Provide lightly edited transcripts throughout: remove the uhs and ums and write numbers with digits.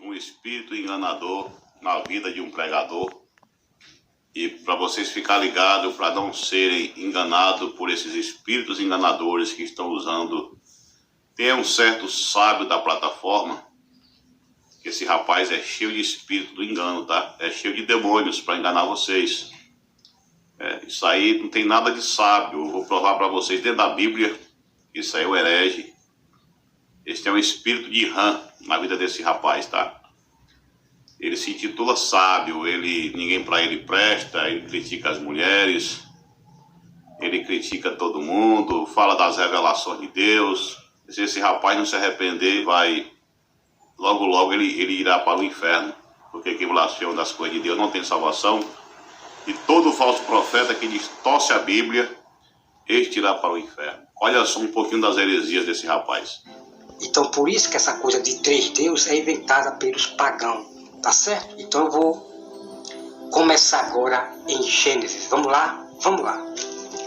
Um espírito enganador na vida de um pregador, e para vocês ficarem ligados, para não serem enganados por esses espíritos enganadores que estão usando. Tem um certo sábio da plataforma, que esse rapaz é cheio de espírito do engano, tá? É cheio de demônios para enganar vocês. Isso aí não tem nada de sábio. Eu vou provar para vocês dentro da Bíblia. Isso aí é o herege. Esse é um espírito de rã na vida desse rapaz, tá? Ele se intitula sábio, ninguém para ele presta, ele critica as mulheres, ele critica todo mundo, fala das revelações de Deus. Se esse rapaz não se arrepender, logo ele irá para o inferno, porque quem blasfema das coisas de Deus não tem salvação. E todo falso profeta que distorce a Bíblia, este irá para o inferno. Olha só um pouquinho das heresias desse rapaz. Então, por isso que essa coisa de 3 deuses é inventada pelos pagãos, tá certo? Então eu vou começar agora em Gênesis. Vamos lá?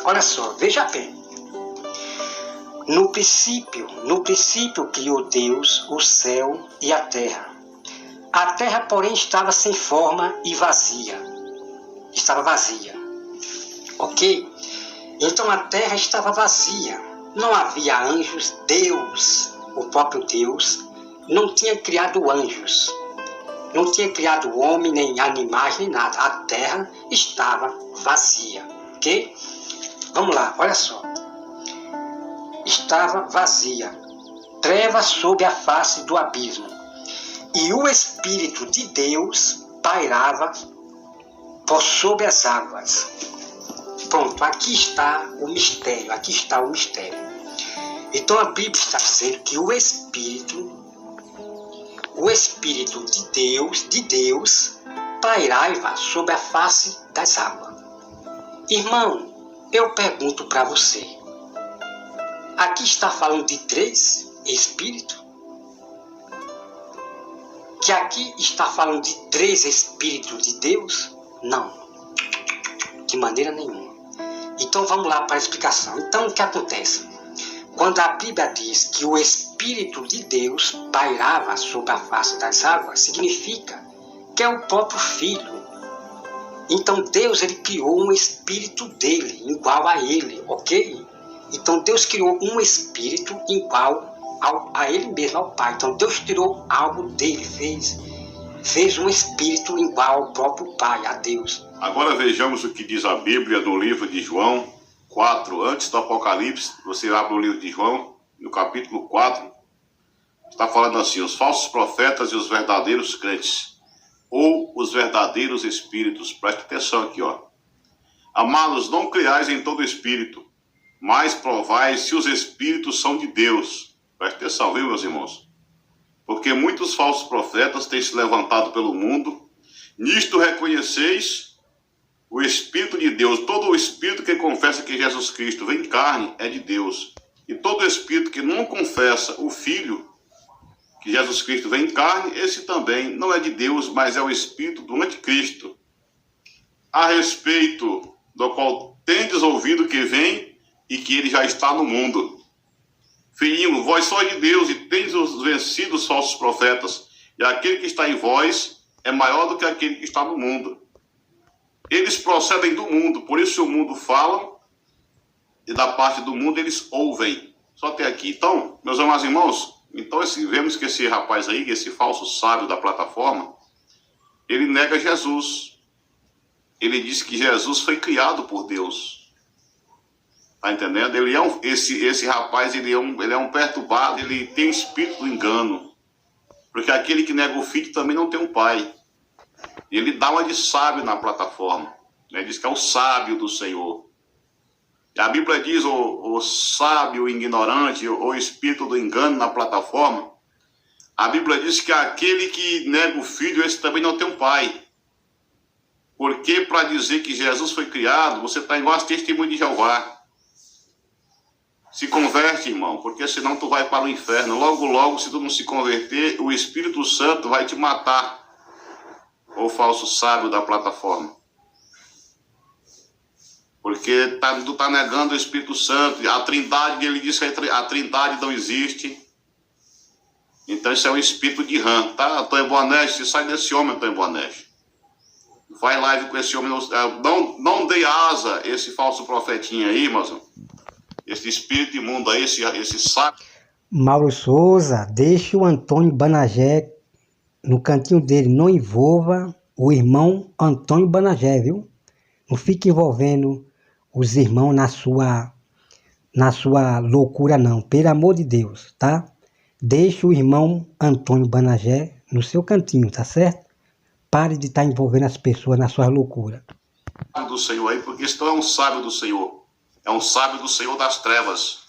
Olha só, veja bem. No princípio criou Deus o céu e a terra. A terra, porém, estava sem forma e vazia. Estava vazia. Ok? Então a terra estava vazia. Não havia anjos. Deus, o próprio Deus, não tinha criado anjos. Não tinha criado homem, nem animais, nem nada. A terra estava vazia. Ok? Vamos lá, olha só. Estava vazia. Trevas sob a face do abismo. E o Espírito de Deus pairava por sobre as águas. Pronto, aqui está o mistério. Então a Bíblia está dizendo que o Espírito de Deus pairava sobre a face das águas. Irmão, eu pergunto para você, aqui está falando de 3 espíritos? Que aqui está falando de 3 espíritos de Deus? Não, de maneira nenhuma. Então vamos lá para a explicação. Então o que acontece? Quando a Bíblia diz que o Espírito de Deus pairava sobre a face das águas, significa que é o próprio Filho. Então Deus ele criou um Espírito dele, igual a ele, ok? Então Deus criou um Espírito igual a ele mesmo, ao Pai. Então Deus tirou algo dele, fez um Espírito igual ao próprio Pai, a Deus. Agora vejamos o que diz a Bíblia no livro de João 4, antes do Apocalipse. Você abre o livro de João, no capítulo 4, está falando assim: os falsos profetas e os verdadeiros crentes, ou os verdadeiros espíritos. Preste atenção aqui, ó. Amados, não creiais em todo espírito, mas provai se os espíritos são de Deus. Preste atenção, viu, meus irmãos? Porque muitos falsos profetas têm se levantado pelo mundo. Nisto reconheceis o Espírito de Deus. Todo o Espírito que confessa que Jesus Cristo vem em carne é de Deus. E todo Espírito que não confessa o Filho, que Jesus Cristo vem em carne, esse também não é de Deus, mas é o Espírito do Anticristo. A respeito do qual tendes ouvido que vem e que ele já está no mundo. Filhinho, vós sois de Deus e tendes vencido os falsos profetas. E aquele que está em vós é maior do que aquele que está no mundo. Eles procedem do mundo, por isso o mundo falam, e da parte do mundo eles ouvem. Só até aqui. Então, meus amados irmãos, vemos que esse rapaz aí, esse falso sábio da plataforma, ele nega Jesus. Ele diz que Jesus foi criado por Deus. Tá entendendo? Esse rapaz, ele é um perturbado, ele tem um espírito do engano. Porque aquele que nega o filho também não tem um pai. E ele dá uma de sábio na plataforma. Ele diz que é o sábio do Senhor. E a Bíblia diz o sábio ignorante, o espírito do engano na plataforma. A Bíblia diz que aquele que nega o filho, esse também não tem um pai. Porque para dizer que Jesus foi criado, você está igual as testemunhas de Jeová. Se converte, irmão, porque senão tu vai para o inferno. Logo, se tu não se converter, o Espírito Santo vai te matar. O falso sábio da plataforma. Porque tu está negando o Espírito Santo. A Trindade, ele diz que a Trindade não existe. Então isso é um espírito de rã, tá? Antônio Boanerges, sai desse homem, Antônio Boanerges. Faz live com esse homem, não dê asa esse falso profetinha aí, mas esse espírito imundo aí, esse saco. Mauro Souza, deixe o Antônio Banagé no cantinho dele, não envolva o irmão Antônio Banagé, viu? Não fique envolvendo os irmãos na sua loucura, não, pelo amor de Deus, tá? Deixe o irmão Antônio Banagé no seu cantinho, tá certo? Pare de estar envolvendo as pessoas na sua loucura. Do Senhor aí, porque isso não é um sábio do Senhor. É um sábio do Senhor das trevas,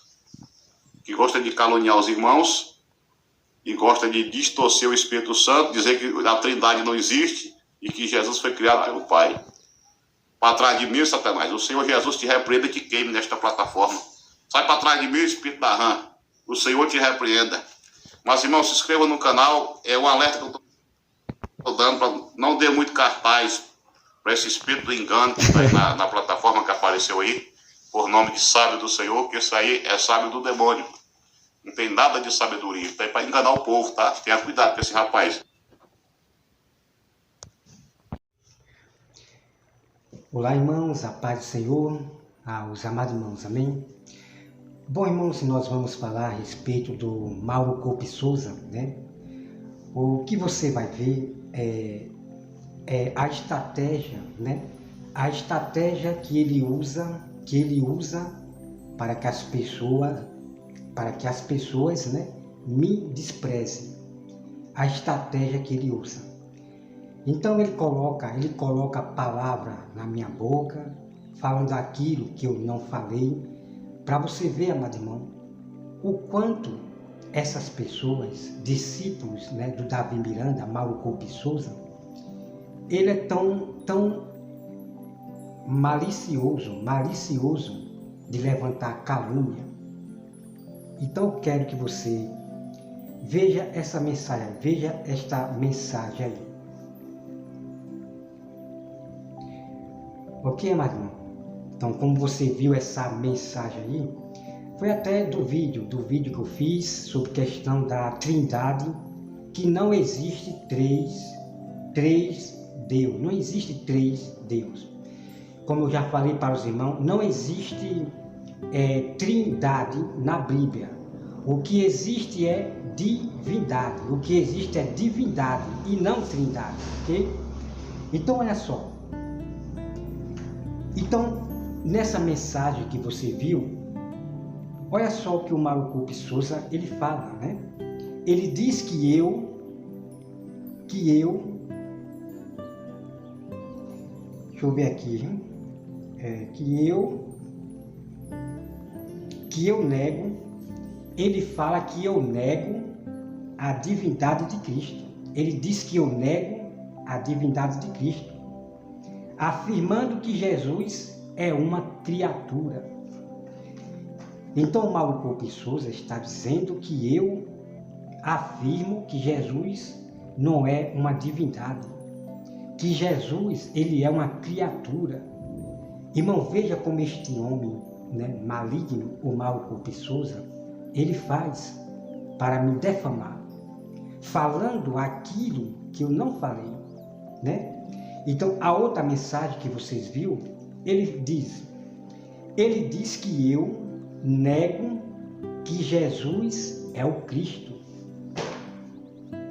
que gosta de caluniar os irmãos e gosta de distorcer o Espírito Santo, dizer que a Trindade não existe e que Jesus foi criado pelo Pai. Para trás de mim, Satanás. O Senhor Jesus te repreenda e te queime nesta plataforma. Sai para trás de mim, Espírito da rã. O Senhor te repreenda. Mas, irmão, se inscreva no canal. É um alerta que eu estou dando para não dê muito cartaz para esse espírito do engano que está aí na plataforma que apareceu aí, por nome de sábio do Senhor, porque isso aí é sábio do demônio. Não tem nada de sabedoria. Está aí para enganar o povo, tá? Tenha cuidado com esse rapaz. Olá, irmãos, a paz do Senhor, aos amados irmãos, amém? Bom, irmãos, nós vamos falar a respeito do Mauro Coupe Souza, né? O que você vai ver é a estratégia, né? A estratégia que ele usa para que as pessoas, né, me desprezem. A estratégia que ele usa. Então ele coloca a palavra na minha boca, falando aquilo que eu não falei, para você ver, amado irmão, o quanto essas pessoas, discípulos, né, do Davi Miranda, Mauro Coupe Souza, ele é tão malicioso de levantar calúnia. Então eu quero que você veja essa mensagem, veja esta mensagem aí. Ok, amado irmão? Então, como você viu essa mensagem aí, foi até do vídeo que eu fiz sobre questão da Trindade, que não existe três Deus, não existe três Deus. Como eu já falei para os irmãos, não existe Trindade na Bíblia. O que existe é divindade, o que existe é divindade e não Trindade, ok? Então, olha só. Então, nessa mensagem que você viu, olha só o que o Mauro Coupe Souza ele fala, né? Ele diz que eu, deixa eu ver aqui, que eu nego, ele fala que eu nego a divindade de Cristo. Ele diz que eu nego a divindade de Cristo, afirmando que Jesus é uma criatura. Então, Mauro Coupe Souza está dizendo que eu afirmo que Jesus não é uma divindade, que Jesus ele é uma criatura. Irmão, veja como este homem, né, maligno, o Mauro Coupe Souza, ele faz para me defamar, falando aquilo que eu não falei, né? Então, a outra mensagem que vocês viram, ele diz que eu nego que Jesus é o Cristo.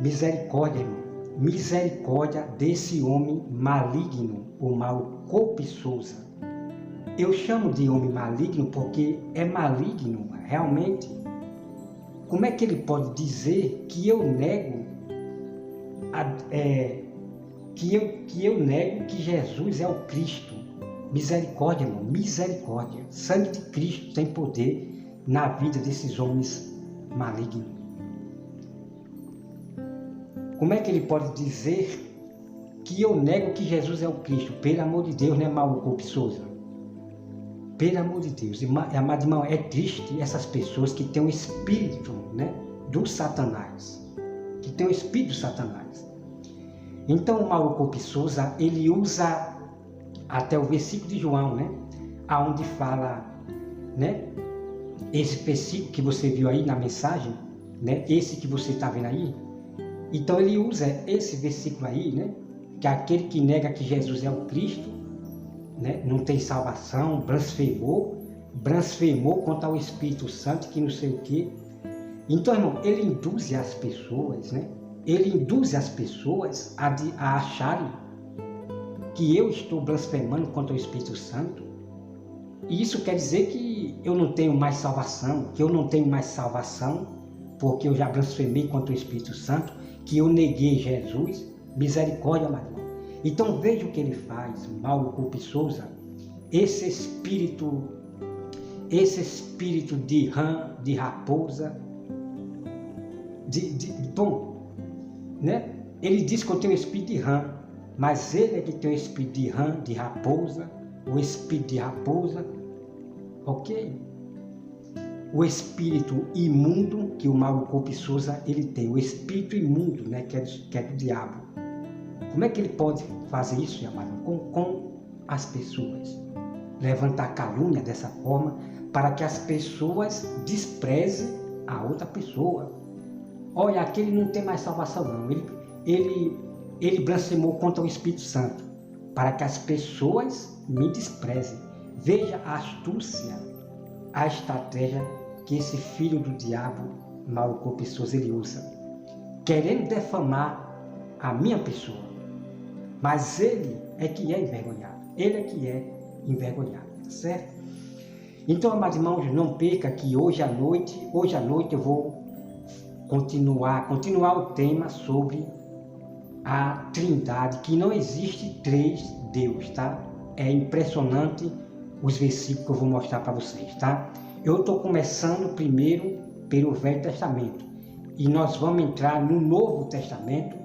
Misericórdia, irmão. Misericórdia desse homem maligno, o Mauro Coupe Souza. Eu chamo de homem maligno porque é maligno, realmente. Como é que ele pode dizer que eu nego que eu nego que Jesus é o Cristo? Misericórdia, irmão, misericórdia. Sangue de Cristo tem poder na vida desses homens malignos. Como é que ele pode dizer que eu nego que Jesus é o Cristo? Pelo amor de Deus, né, Mauro Coupe Souza? Pelo amor de Deus. Amado irmão, é triste essas pessoas que têm o espírito, né, do Satanás. Que tem o espírito do Satanás. Então, o Mauro Coupe Souza, ele usa até o versículo de João, né? Aonde fala, né? Esse versículo que você viu aí na mensagem, né? Esse que você está vendo aí. Então ele usa esse versículo aí, né? Que aquele que nega que Jesus é o Cristo, né? Não tem salvação, blasfemou contra o Espírito Santo, que não sei o quê. Então, irmão, ele induz as pessoas, né? Ele induz as pessoas a acharem que eu estou blasfemando contra o Espírito Santo. E isso quer dizer que eu não tenho mais salvação, porque eu já blasfemei contra o Espírito Santo, que eu neguei Jesus. Misericórdia, amado irmão. Então veja o que ele faz, Mauro Coupe Souza, esse espírito de rã, de raposa, bom, né? Ele diz que eu tenho o espírito de rã, mas ele é que tem o espírito de rã, de raposa, o espírito de raposa, ok? O espírito imundo que o Mauro Coupe Souza ele tem, o espírito imundo, né? Que é do diabo. Como é que ele pode fazer isso, amado? Com as pessoas. Levantar calúnia dessa forma para que as pessoas desprezem a outra pessoa. Olha, aquele não tem mais salvação não. Ele blasfemou contra o Espírito Santo para que as pessoas me desprezem. Veja a astúcia, a estratégia que esse filho do diabo, Mauro Coupe Souza, ele usa. Querendo defamar a minha pessoa. Mas ele é que é envergonhado. Ele é que é envergonhado, tá certo? Então, amados irmãos, não perca que hoje à noite eu vou continuar o tema sobre a Trindade, que não existe três Deus, tá? É impressionante os versículos que eu vou mostrar para vocês, tá? Eu estou começando primeiro pelo Velho Testamento e nós vamos entrar no Novo Testamento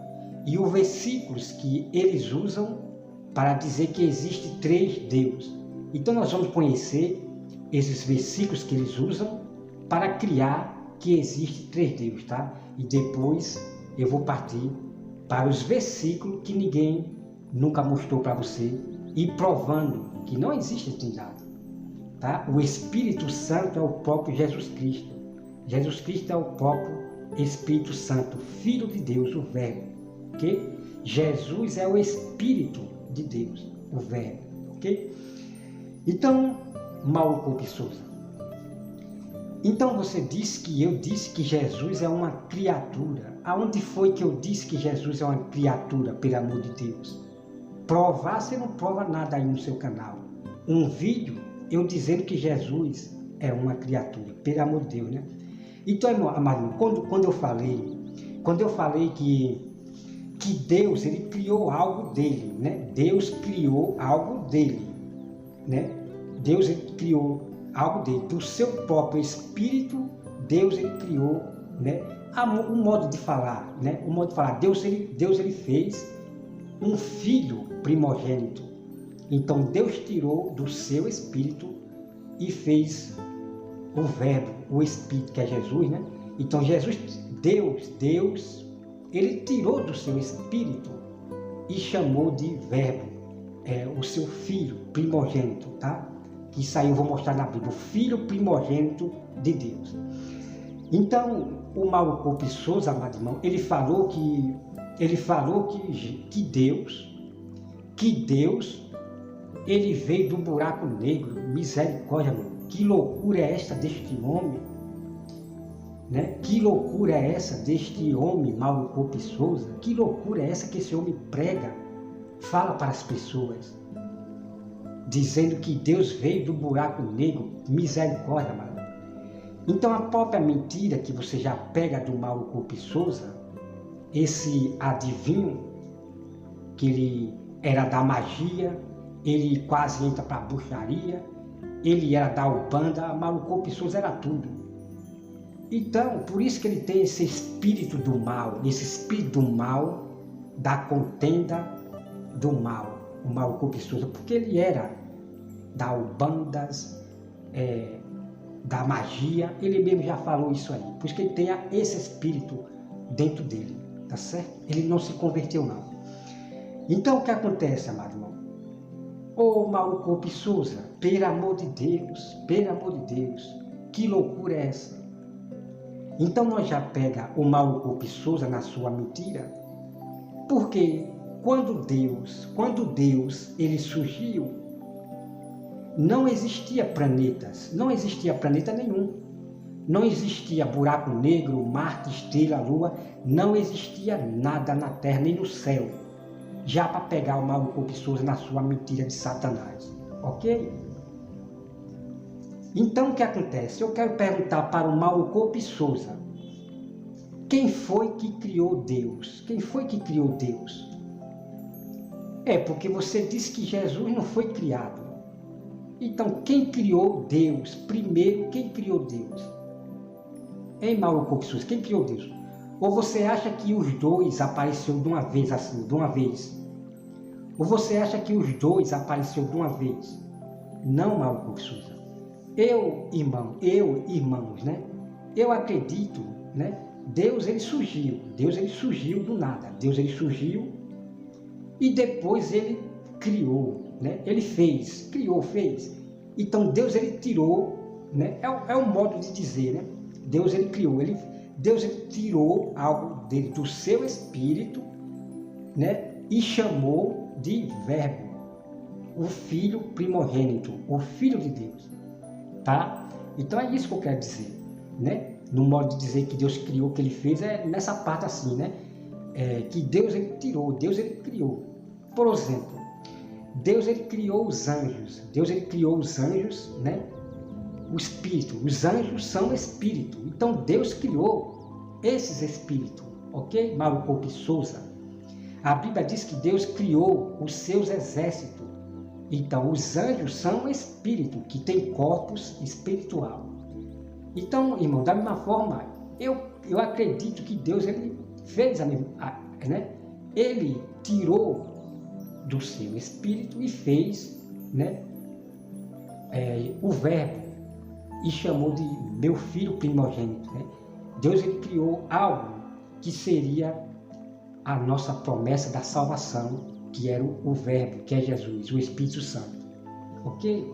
e os versículos que eles usam para dizer que existe três Deus. Então nós vamos conhecer esses versículos que eles usam para criar que existe três Deus, tá? E depois eu vou partir para os versículos que ninguém nunca mostrou para você e provando que não existe Trindade, tá? O Espírito Santo é o próprio Jesus Cristo. Jesus Cristo é o próprio Espírito Santo, Filho de Deus, o Verbo. Okay? Jesus é o Espírito de Deus, o Verbo, ok? Então, Mauro Coupe Souza, então você disse que eu disse que Jesus é uma criatura. Aonde foi que eu disse que Jesus é uma criatura, pelo amor de Deus? Provar, você não prova nada aí no seu canal. Um vídeo, eu dizendo que Jesus é uma criatura, pelo amor de Deus, né? Então, amado, quando eu falei que Deus, ele criou algo dele, né? Deus criou algo dele, né? Deus, ele criou algo dele, do seu próprio espírito. Deus, ele criou, né? O modo de falar, né? O modo de falar, Deus ele fez um filho primogênito. Então Deus tirou do seu espírito e fez o verbo, o espírito, que é Jesus, né? Então Deus, ele tirou do seu espírito e chamou de verbo, o seu filho primogênito, tá? Isso aí eu vou mostrar na Bíblia, o filho primogênito de Deus. Então, o Mauro Coupe Souza, amado irmão, ele falou que Deus, ele veio do buraco negro. Misericórdia, mano. Que loucura é essa deste homem? Né? Que loucura é essa deste homem, Mauro Coupe Souza? Que loucura é essa que esse homem prega, fala para as pessoas, dizendo que Deus veio do buraco negro? Misericórdia, mano. Então a própria mentira que você já pega do Mauro Coupe Souza, esse adivinho, que ele era da magia, ele quase entra para a bruxaria, ele era da Ubanda, Mauro Coupe Souza era tudo. Então, por isso que ele tem esse espírito do mal, da contenda do mal, o Mauro Coupe Souza, porque ele era da Ubandas, da magia, ele mesmo já falou isso aí, por isso que ele tem esse espírito dentro dele, tá certo? Ele não se converteu não. Então o que acontece, amado irmão? Ô Mauro Coupe Souza, pelo amor de Deus, que loucura é essa? Então nós já pega o Mauro Coupe Souza na sua mentira, porque quando Deus ele surgiu, não existia planetas, não existia planeta nenhum. Não existia buraco negro, Marte, estrela, Lua, não existia nada na Terra nem no céu. Já para pegar o Mauro Coupe Souza na sua mentira de Satanás, ok? Então o que acontece? Eu quero perguntar para o Mauro Coupe Souza, quem foi que criou Deus? Quem foi que criou Deus? É porque você disse que Jesus não foi criado. Então quem criou Deus? Primeiro, quem criou Deus? Hein, Mauro Coupe Souza, quem criou Deus? Ou você acha que os dois apareceram de uma vez assim, de uma vez? Ou você acha que os dois apareceram de uma vez? Não, Mauro Coupe Souza. Irmãos, né? Eu acredito, né? Deus ele surgiu do nada. Deus ele surgiu e depois ele criou, né? Ele fez. Então Deus ele tirou, né? É um modo de dizer, né? Deus ele criou, Deus ele tirou algo dele, do seu espírito, né? E chamou de verbo, o filho primogênito, o filho de Deus, tá? Então é isso que eu quero dizer, né? No modo de dizer que Deus criou, que ele fez, é nessa parte assim, né? Que Deus ele tirou, Deus ele criou. Por exemplo, Deus ele criou os anjos, né? O espírito, os anjos são espírito. Então Deus criou esses espíritos, ok? Mauro Coupe Souza. A Bíblia diz que Deus criou os seus exércitos. Então os anjos são espírito, que tem corpos espiritual. Então, irmão, da mesma forma, eu acredito que Deus ele fez né? Ele tirou do seu espírito e fez, né? O verbo. E chamou de meu filho primogênito, né? Deus ele criou algo que seria a nossa promessa da salvação, que era o verbo, que é Jesus, o Espírito Santo, ok?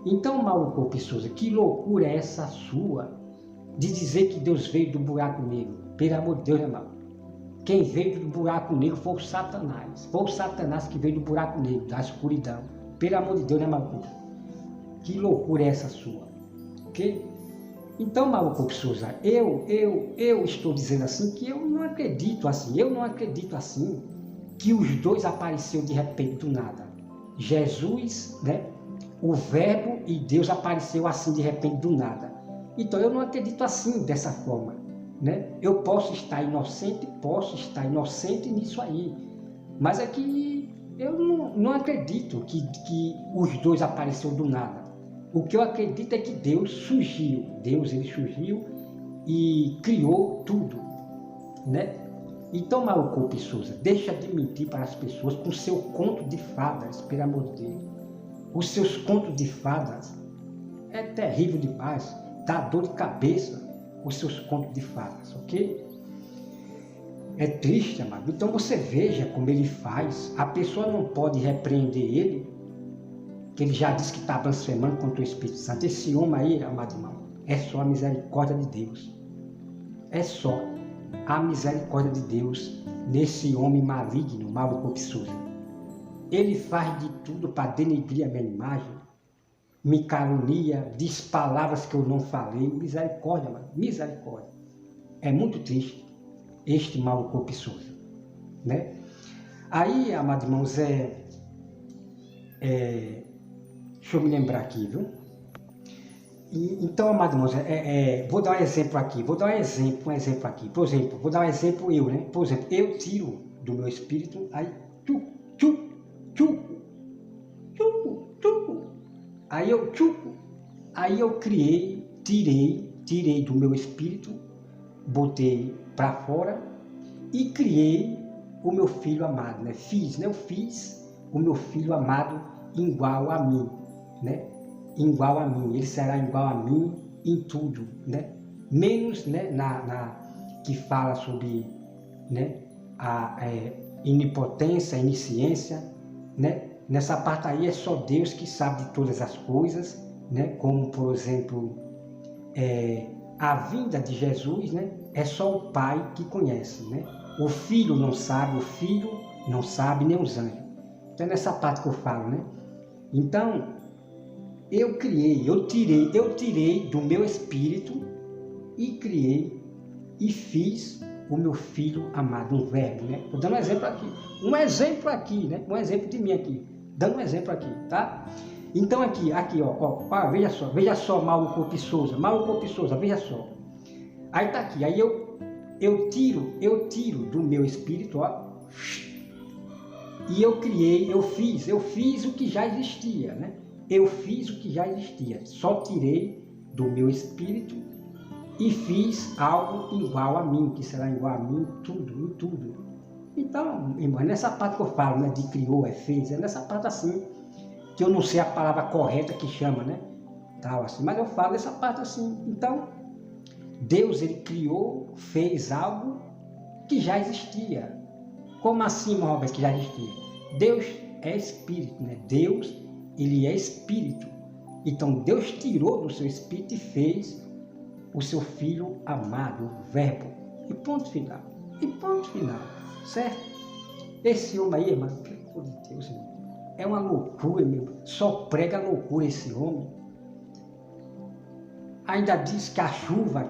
Então, Mauro Coupe Souza, que loucura é essa sua de dizer que Deus veio do buraco negro? Pelo amor de Deus, irmão. Quem veio do buraco negro foi o Satanás que veio do buraco negro, da escuridão. Pelo amor de Deus, né, Mauro Coupe? Que loucura é essa sua? Ok? Então, Mauro Coupe Souza, eu estou dizendo assim que eu não acredito assim que os dois apareceram de repente do nada. Jesus, né? O verbo e Deus apareceu assim de repente do nada. Então eu não acredito assim, dessa forma, né? Eu posso estar inocente nisso aí, mas é que eu não acredito que os dois apareceram do nada. O que eu acredito é que Deus surgiu e criou tudo, né? Então, Mauro Coupe Souza, deixa de mentir para as pessoas com seu conto de fadas, pelo amor de Deus. Os seus contos de fadas é terrível demais, dá dor de cabeça os seus contos de fadas, ok? É triste, amado. Então você veja como ele faz, a pessoa não pode repreender ele, que ele já disse que está blasfemando contra o Espírito Santo. Esse homem aí, amado irmão, é só a misericórdia de Deus. É só a misericórdia de Deus nesse homem maligno, Mauro Coupe Souza. Ele faz de tudo para denegrir a minha imagem, me calunia, diz palavras que eu não falei. Misericórdia, mano, misericórdia. É muito triste este Mauro Coupe Souza, né? Aí, amado irmãos, deixa eu me lembrar aqui, viu? Então, amado irmãos, vou dar um exemplo aqui, Por exemplo, vou dar um exemplo eu, né? Por exemplo, eu tiro do meu espírito, aí, aí eu tirei do meu espírito, botei para fora e criei o meu filho amado, né? Eu fiz o meu filho amado igual a mim, né? Igual a mim, ele será igual a mim em tudo, né? Menos, né, que fala sobre, né, a onipotência, a onisciência, né? Nessa parte aí é só Deus que sabe de todas as coisas, né? Como, por exemplo, a vinda de Jesus, né, é só o Pai que conhece, né? O Filho não sabe, nem os anjos. Então é nessa parte que eu falo, né? Então, eu tirei do meu espírito e criei e fiz o meu Filho amado, um verbo, né? Estou dando um exemplo aqui, né? Um exemplo de mim aqui, dando um exemplo aqui, tá? Então aqui, ó, veja só, Mauro Coupe Souza, veja só. Aí tá aqui, aí eu tiro do meu espírito, ó, e eu criei, eu fiz o que já existia, né? Eu fiz o que já existia, só tirei do meu espírito e fiz algo igual a mim, que será igual a mim em tudo. Então, irmão, é nessa parte que eu falo, né, de criou, fez, é nessa parte assim, que eu não sei a palavra correta que chama, né? Tal assim, mas eu falo dessa parte assim. Então, Deus, ele criou, fez algo que já existia. Como assim, Robert, que já existia? Deus é espírito, né? Deus, ele é espírito. Então, Deus tirou do seu espírito e fez o seu Filho amado, o Verbo. E ponto final. Certo? Esse homem aí, irmão, pelo amor de Deus, irmão, é uma loucura, meu. Só prega loucura esse homem. Ainda diz que a chuva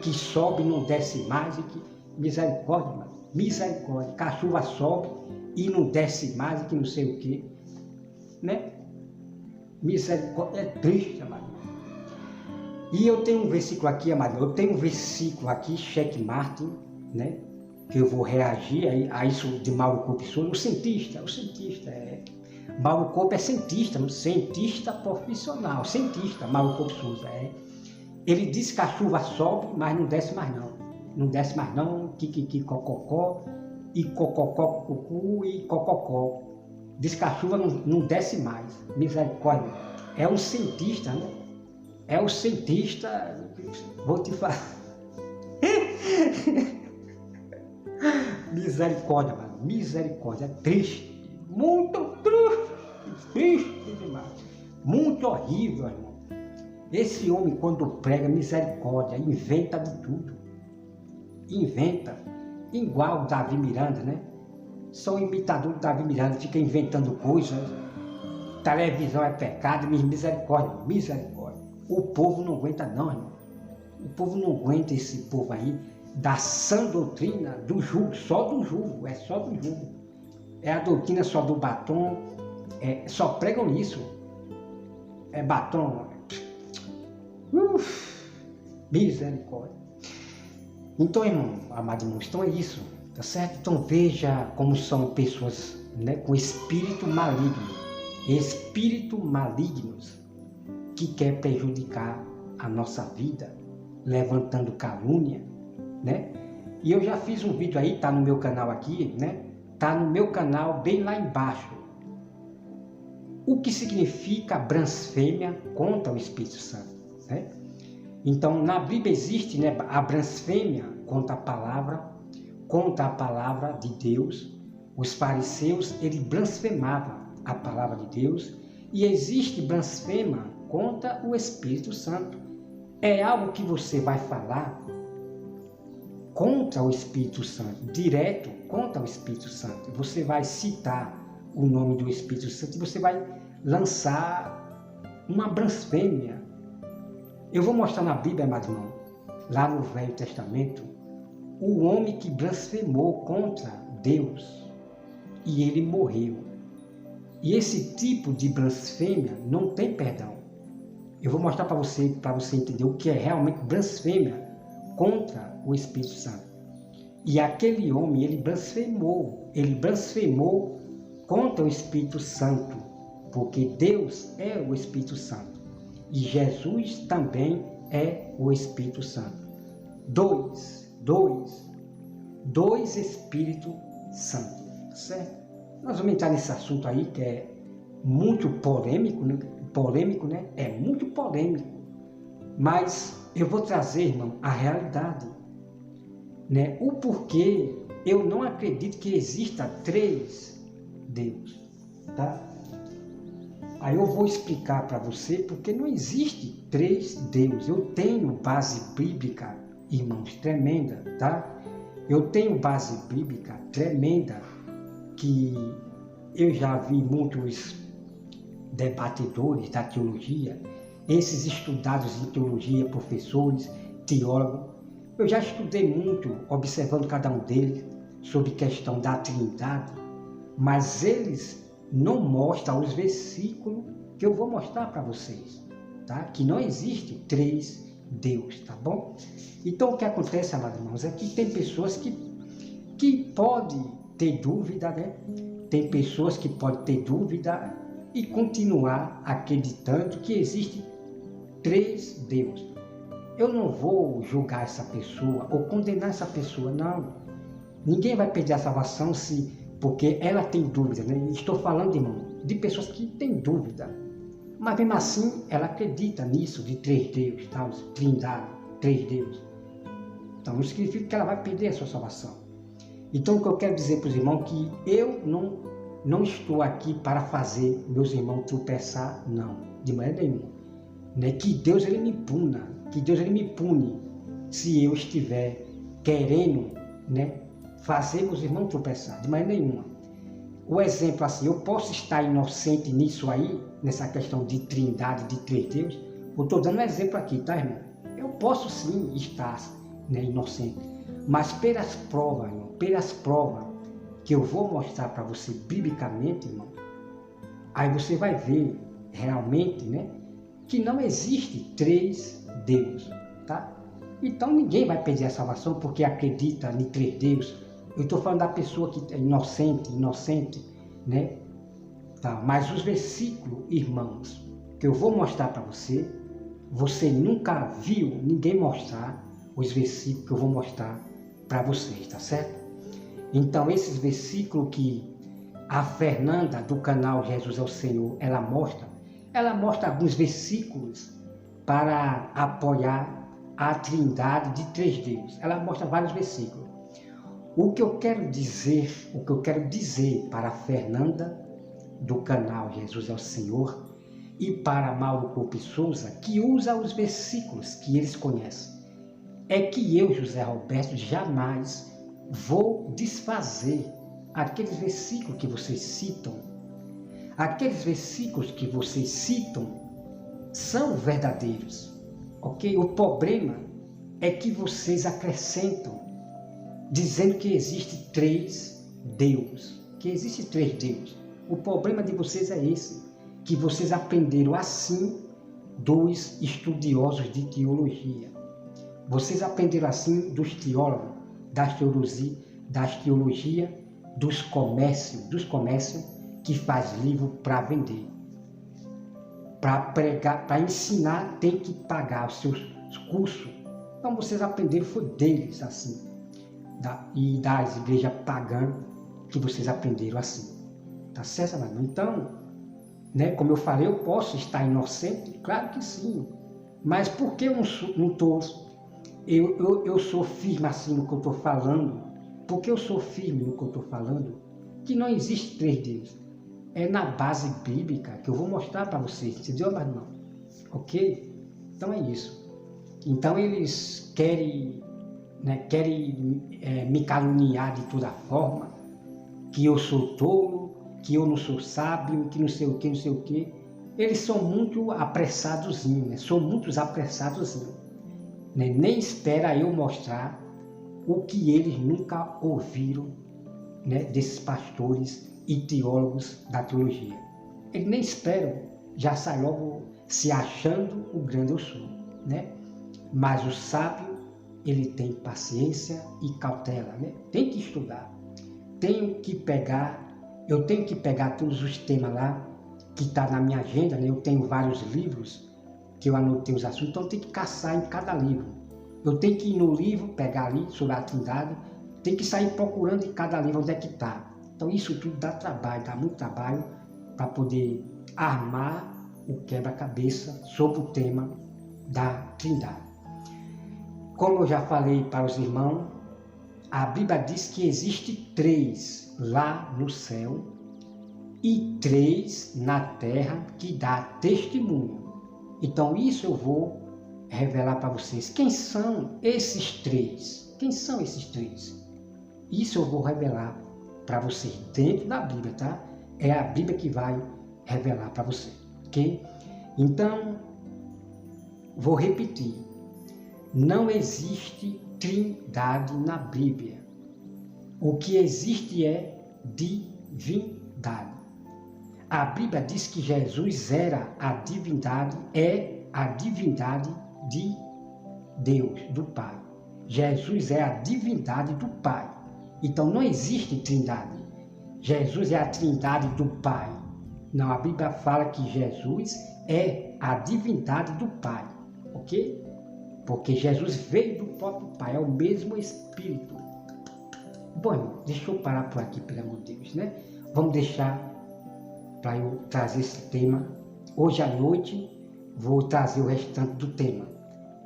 que sobe não desce mais, e que misericórdia, mano, misericórdia, que a chuva sobe e não desce mais, e que não sei o que, né? Misericórdia, é triste, amado. E eu tenho um versículo aqui, amado, checkmate, né? Que eu vou reagir a isso de Mauro Coupe Souza, o cientista, Mauro Coupe é cientista profissional, Mauro Coupe Souza, Ele diz que a chuva sobe, mas não desce mais não, cococó, e cococó, cucu e cococó. Diz que a chuva não desce mais, misericórdia. É um cientista, né? É o cientista, vou te falar. Misericórdia, mano, misericórdia, é triste, muito triste demais, muito horrível, irmão. Esse homem, quando prega, misericórdia, inventa de tudo, igual o Davi Miranda, né? São imitador do Davi Miranda, fica inventando coisas, televisão é pecado, misericórdia. O povo não aguenta não, irmão. O povo não aguenta esse povo aí, da sã doutrina, do jugo, só do jugo. É a doutrina só do batom, só pregam isso. É batom. Misericórdia. Então, irmão, amado irmão, então é isso, tá certo? Então veja como são pessoas, né, com espírito malignos, que quer prejudicar a nossa vida, levantando calúnia, né? E eu já fiz um vídeo aí, tá no meu canal aqui, né? Tá no meu canal bem lá embaixo. O que significa blasfêmia contra o Espírito Santo, né? Então, na Bíblia existe, né, a blasfêmia contra a palavra de Deus. Os fariseus, eles blasfemavam a palavra de Deus, e existe blasfêmia contra o Espírito Santo. É algo que você vai falar contra o Espírito Santo, direto contra o Espírito Santo. Você vai citar o nome do Espírito Santo e você vai lançar uma blasfêmia. Eu vou mostrar na Bíblia, amado irmão, lá no Velho Testamento, o homem que blasfemou contra Deus e ele morreu. E esse tipo de blasfêmia não tem perdão. Eu vou mostrar para você entender o que é realmente blasfêmia contra o Espírito Santo. E aquele homem, ele blasfemou contra o Espírito Santo, porque Deus é o Espírito Santo e Jesus também é o Espírito Santo. Dois Espíritos Santos, certo? Nós vamos entrar nesse assunto aí que é muito polêmico, né? É muito polêmico, mas eu vou trazer, irmão, a realidade, né? O porquê eu não acredito que exista 3 Deus, tá? Aí eu vou explicar para você porque não existe 3 deuses. Eu tenho base bíblica, irmãos, tremenda, tá? Eu tenho base bíblica tremenda que eu já vi muitos debatedores da teologia, esses estudados de teologia, professores, teólogos. Eu já estudei muito, observando cada um deles, sobre questão da Trindade, mas eles não mostram os versículos que eu vou mostrar para vocês, tá? Que não existe 3 deuses, tá bom? Então o que acontece, amados irmãos, é que tem pessoas que podem ter dúvida, né? Tem pessoas que podem ter dúvida e continuar acreditando que existe 3 deuses. Eu não vou julgar essa pessoa ou condenar essa pessoa, não. Ninguém vai perder a salvação porque ela tem dúvida, né? Estou falando, irmão, de pessoas que têm dúvida. Mas mesmo assim, ela acredita nisso, de 3 deuses, tal, Trindade, 3 deuses. Então não significa que ela vai perder a sua salvação. Então o que eu quero dizer para os irmãos é que eu não estou aqui para fazer meus irmãos tropeçar, não, de maneira nenhuma. Né? Que Deus ele me puna, que Deus ele me pune se eu estiver querendo, né, fazer meus irmãos tropeçar, de maneira nenhuma. O exemplo assim, eu posso estar inocente nisso aí, nessa questão de trindade, de 3 deuses. Eu estou dando um exemplo aqui, tá, irmão? Eu posso sim estar, né, inocente, mas pelas provas, irmão, pelas provas que eu vou mostrar para você biblicamente, irmão, aí você vai ver realmente, né, que não existe 3 deuses, tá? Então ninguém vai perder a salvação porque acredita em 3 deuses. Eu estou falando da pessoa que é inocente, né? Tá? Mas os versículos, irmãos, que eu vou mostrar para você, você nunca viu ninguém mostrar os versículos que eu vou mostrar para vocês, tá certo? Então esses versículos que a Fernanda do canal Jesus é o Senhor, ela mostra alguns versículos para apoiar a trindade de 3 deuses. Ela mostra vários versículos. O que eu quero dizer para a Fernanda do canal Jesus é o Senhor e para Mauro Coupe Souza, que usa os versículos que eles conhecem, é que eu, José Roberto, jamais vou desfazer aqueles versículos que vocês citam. Aqueles versículos que vocês citam são verdadeiros, ok? O problema é que vocês acrescentam, dizendo que existe 3 deuses, O problema de vocês é esse, que vocês aprenderam assim dos estudiosos de teologia. Vocês aprenderam assim dos teólogos, das teologias, dos comércios que faz livro para vender. Para pregar, para ensinar, tem que pagar os seus cursos. Então vocês aprenderam, foi deles assim. E das igrejas pagãs que vocês aprenderam assim. Tá certo, irmão? Então, né, como eu falei, eu posso estar inocente? Claro que sim. Mas por que eu não estou... Eu sou firme assim no que eu estou falando? Porque eu sou firme no que eu estou falando? Que não existe 3 deuses. É na base bíblica que eu vou mostrar para vocês. Entendeu, meu irmão? Ok? Então é isso. Então eles querem me caluniar de toda forma, que eu sou tolo, que eu não sou sábio, que não sei o que. Eles são muito apressadozinhos, né? São muitos apressadozinhos. Né? Nem espera eu mostrar o que eles nunca ouviram, né, desses pastores e teólogos da teologia. Eles nem esperam, já sai logo se achando o grande eu sou, né? Mas o sábio, ele tem paciência e cautela, né? Tem que estudar. Eu tenho que pegar todos os temas lá que está na minha agenda, né? Eu tenho vários livros que eu anotei os assuntos, então eu tenho que caçar em cada livro. Eu tenho que ir no livro, pegar ali sobre a Trindade, tenho que sair procurando em cada livro onde é que está. Então isso tudo dá trabalho, dá muito trabalho para poder armar o quebra-cabeça sobre o tema da Trindade. Como eu já falei para os irmãos, a Bíblia diz que existe 3 lá no céu e 3 na terra que dá testemunho. Então isso eu vou revelar para vocês. Quem são esses 3? Quem são esses 3? Isso eu vou revelar para vocês dentro da Bíblia, tá? É a Bíblia que vai revelar para você, ok? Então, vou repetir. Não existe trindade na Bíblia. O que existe é divindade. A Bíblia diz que Jesus era a divindade, é a divindade de Deus, do Pai. Jesus é a divindade do Pai. Então não existe trindade. Jesus é a trindade do Pai. Não, a Bíblia fala que Jesus é a divindade do Pai, ok? Porque Jesus veio do próprio Pai, é o mesmo Espírito. Bom, irmão, deixa eu parar por aqui, pelo amor de Deus, né? Vamos deixar para eu trazer esse tema. Hoje à noite vou trazer o restante do tema.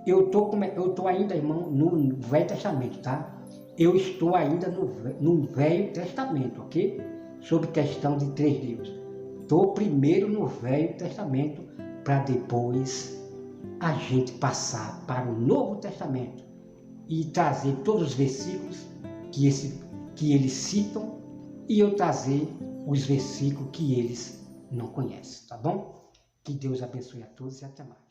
Eu tô ainda, irmão, no Velho Testamento, tá? Eu estou ainda no Velho Testamento, ok? Sobre questão de 3 deuses. Estou primeiro no Velho Testamento para depois a gente passar para o Novo Testamento e trazer todos os versículos que eles citam e eu trazer os versículos que eles não conhecem, tá bom? Que Deus abençoe a todos e até mais.